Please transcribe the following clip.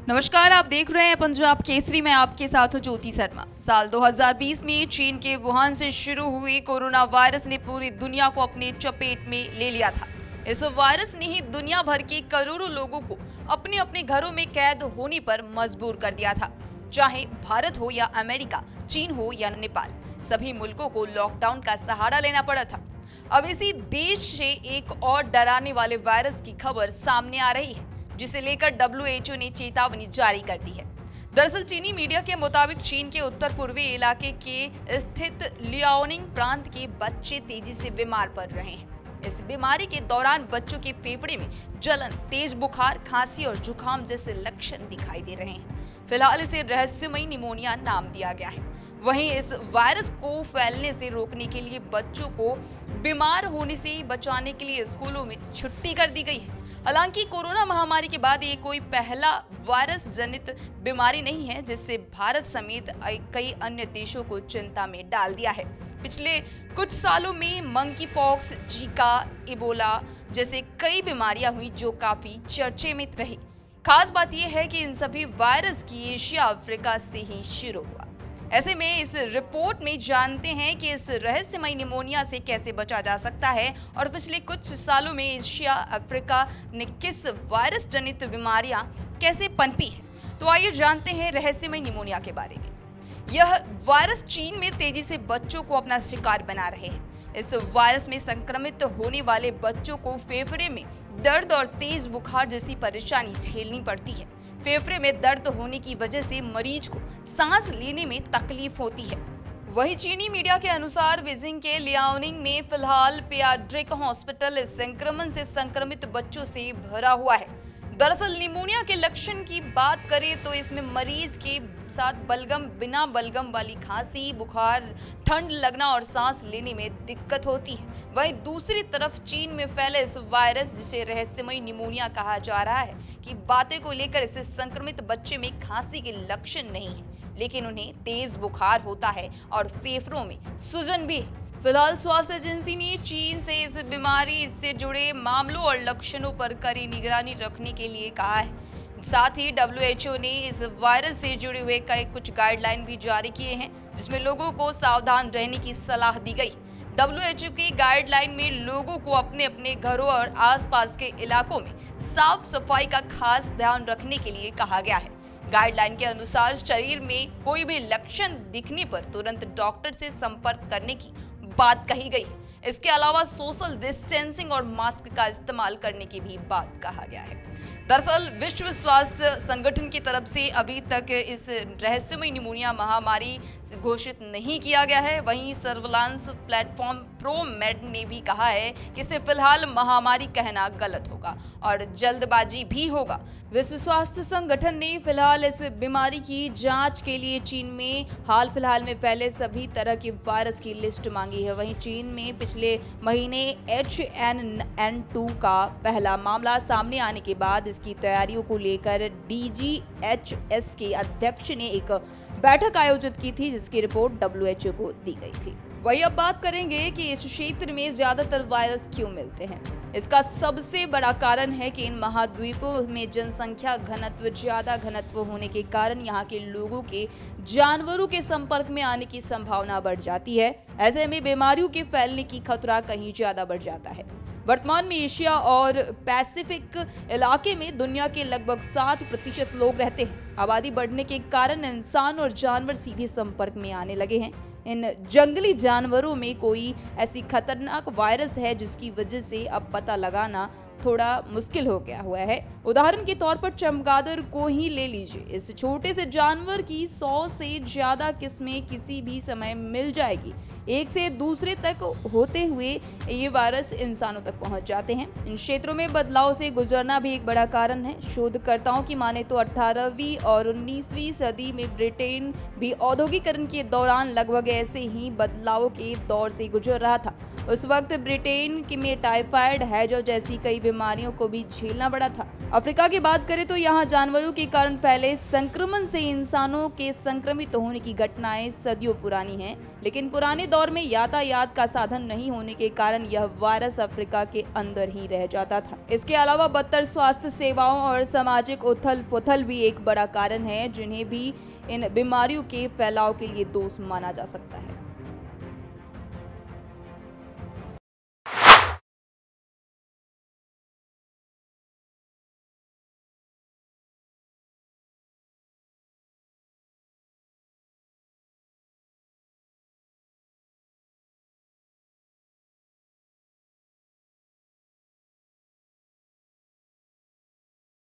नमस्कार, आप देख रहे हैं पंजाब केसरी में आपके साथ हूं ज्योति शर्मा। साल 2020 में चीन के वुहान से शुरू हुई कोरोना वायरस ने पूरी दुनिया को अपने चपेट में ले लिया था। इस वायरस ने ही दुनिया भर के करोड़ों लोगों को अपने अपने घरों में कैद होने पर मजबूर कर दिया था। चाहे भारत हो या अमेरिका, चीन हो या नेपाल, सभी मुल्कों को लॉकडाउन का सहारा लेना पड़ा था। अब इसी देश से एक और डराने वाले वायरस की खबर सामने आ रही है, जिसे लेकर WHO ने चेतावनी जारी कर दी है। दरअसल चीनी मीडिया के मुताबिक चीन के उत्तर पूर्वी इलाके के स्थित लियाओनिंग प्रांत के बच्चे तेजी से बीमार पड़ रहे हैं। इस बीमारी के दौरान बच्चों के फेफड़े में जलन, तेज बुखार, खांसी और जुकाम जैसे लक्षण दिखाई दे रहे हैं। फिलहाल इसे रहस्यमयी निमोनिया नाम दिया गया है। वहीं इस वायरस को फैलने से रोकने के लिए बच्चों को बीमार होने से बचाने के लिए स्कूलों में छुट्टी कर दी गई है। हालांकि कोरोना महामारी के बाद ये कोई पहला वायरस जनित बीमारी नहीं है, जिससे भारत समेत कई अन्य देशों को चिंता में डाल दिया है। पिछले कुछ सालों में मंकी पॉक्स, जीका, इबोला जैसे कई बीमारियां हुई जो काफी चर्चे में रही। खास बात यह है कि इन सभी वायरस की एशिया, अफ्रीका से ही शुरू हुआ। ऐसे में इस रिपोर्ट में जानते हैं कि इस रहस्यमयी निमोनिया से कैसे बचा जा सकता है और पिछले कुछ सालों में एशिया, अफ्रीका ने किस वायरस जनित बीमारियां कैसे पनपी है। तो आइए जानते हैं रहस्यमयी निमोनिया के बारे में। यह वायरस चीन में तेजी से बच्चों को अपना शिकार बना रहे हैं। इस वायरस में संक्रमित होने वाले बच्चों को फेफड़े में दर्द और तेज बुखार जैसी परेशानी झेलनी पड़ती है। फेफड़े में दर्द होने की वजह से मरीज को सांस लेने में तकलीफ होती है। वहीं चीनी मीडिया के अनुसार बीजिंग के लियाओनिंग में फिलहाल पीडियाट्रिक हॉस्पिटल इस संक्रमण से संक्रमित बच्चों से भरा हुआ है। दरअसल निमोनिया के लक्षण की बात करें तो इसमें मरीज के साथ बिना बलगम वाली खांसी, बुखार, ठंड लगना और सांस लेने में दिक्कत होती है। वहीं दूसरी तरफ चीन में फैले इस वायरस, जिसे रहस्यमयी निमोनिया कहा जा रहा है, की बातें को लेकर इससे संक्रमित बच्चे में खांसी के लक्षण नहीं है, लेकिन उन्हें तेज बुखार होता है और फेफड़ों में सूजन भी है। फिलहाल स्वास्थ्य एजेंसी ने चीन से इस बीमारी से जुड़े मामलों और लक्षणों पर कड़ी निगरानी रखने के लिए कहा है। साथ ही WHO ने इस वायरस से जुड़े हुए कुछ गाइडलाइन भी जारी किए हैं, जिसमें लोगों को सावधान रहने की सलाह दी गई। WHO की गाइडलाइन में लोगों को अपने अपने घरों और आसपास के इलाकों में साफ सफाई का खास ध्यान रखने के लिए कहा गया है। गाइडलाइन के अनुसार शरीर में कोई भी लक्षण दिखने पर तुरंत डॉक्टर से संपर्क करने की बात कही गई है। इसके अलावा सोशल डिस्टेंसिंग और मास्क का इस्तेमाल करने की भी बात कहा गया है। दरअसल विश्व स्वास्थ्य संगठन की तरफ से अभी तक इस रहस्यमयी निमोनिया महामारी घोषित नहीं किया गया है। वहीं सर्विलांस प्लेटफॉर्म प्रोमेड ने भी कहा है कि इसे फिलहाल महामारी कहना गलत होगा और जल्दबाजी भी होगा। विश्व स्वास्थ्य संगठन ने फिलहाल इस बीमारी की जांच के लिए चीन में हाल फिलहाल में फैले सभी तरह के वायरस की लिस्ट मांगी है। वहीं चीन में पिछले महीने H1N2 का पहला मामला सामने आने के बाद इसकी तैयारियों को लेकर DGHS के अध्यक्ष ने एक बैठक आयोजित की थी, जिसकी रिपोर्ट WHO को दी गई थी। वही अब बात करेंगे कि इस क्षेत्र में ज्यादातर वायरस क्यों मिलते हैं। इसका सबसे बड़ा कारण है कि इन महाद्वीपों में जनसंख्या ज्यादा घनत्व होने के कारण यहाँ के लोगों के जानवरों के संपर्क में आने की संभावना बढ़ जाती है। ऐसे में बीमारियों के फैलने की खतरा कहीं ज्यादा बढ़ जाता है। वर्तमान में एशिया और पैसिफिक इलाके में दुनिया के लगभग 60% लोग रहते हैं। आबादी बढ़ने के कारण इंसान और जानवर सीधे संपर्क में आने लगे हैं। इन जंगली जानवरों में कोई ऐसी खतरनाक वायरस है जिसकी वजह से अब पता लगाना थोड़ा मुश्किल हो गया हुआ है। उदाहरण के तौर पर चमगादड़ को ही ले लीजिए। इस छोटे से जानवर की 100 से ज्यादा किस्में किसी भी समय मिल जाएगी। एक से दूसरे तक होते हुए ये वायरस इंसानों तक पहुंच जाते हैं। इन क्षेत्रों में बदलाव से गुजरना भी एक बड़ा कारण है। शोधकर्ताओं की माने तो 18वीं और 19वीं सदी में ब्रिटेन भी औद्योगिकरण के दौरान लगभग ऐसे ही बदलाव के दौर से गुजर रहा था। उस वक्त ब्रिटेन में टाइफाइड, हैजो जैसी कई बीमारियों को भी झेलना पड़ा था। अफ्रीका की बात करें तो यहाँ जानवरों के कारण फैले संक्रमण से इंसानों के संक्रमित होने की घटनाएं सदियों पुरानी हैं, लेकिन पुराने दौर में यातायात का साधन नहीं होने के कारण यह वायरस अफ्रीका के अंदर ही रह जाता था। इसके अलावा बदतर स्वास्थ्य सेवाओं और सामाजिक उथल-पुथल भी एक बड़ा कारण है, जिन्हें भी इन बीमारियों के फैलाव के लिए दोष माना जा सकता है।